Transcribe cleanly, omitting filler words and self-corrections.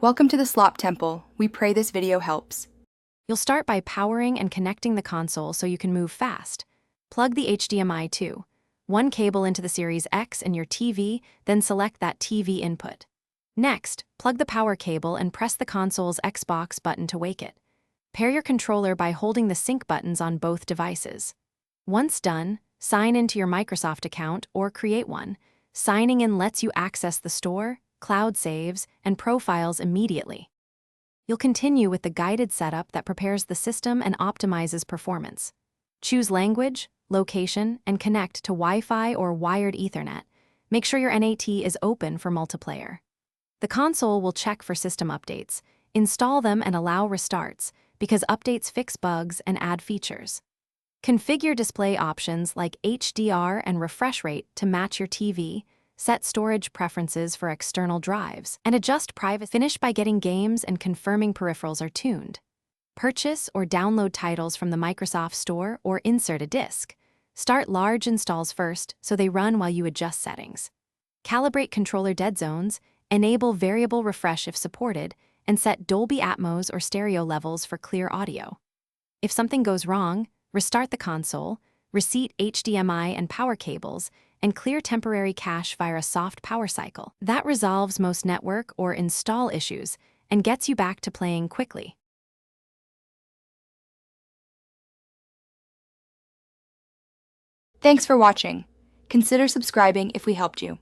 Welcome to the Slop Temple. We pray this video helps. You'll start by powering and connecting the console so you can move fast. Plug the HDMI to one cable into the Series X and your TV, then select that TV input. Next, plug the power cable and press the console's Xbox button to wake it. Pair your controller by holding the sync buttons on both devices. Once done, sign into your Microsoft account or create one. Signing in lets you access the store, cloud saves, and profiles immediately. You'll continue with the guided setup that prepares the system and optimizes performance. Choose language, location, and connect to Wi-Fi or wired Ethernet. Make sure your NAT is open for multiplayer. The console will check for system updates. Install them and allow restarts, because updates fix bugs and add features. Configure display options like HDR and refresh rate to match your TV, set storage preferences for external drives, and adjust privacy. Finish by getting games and confirming peripherals are tuned. Purchase or download titles from the Microsoft Store or insert a disk. Start large installs first so they run while you adjust settings. Calibrate controller dead zones, enable variable refresh if supported, and set Dolby Atmos or stereo levels for clear audio. If something goes wrong, restart the console, reseat HDMI and power cables, and clear temporary cache via a soft power cycle. That resolves most network or install issues and gets you back to playing quickly. Thanks for watching. Consider subscribing if we helped you.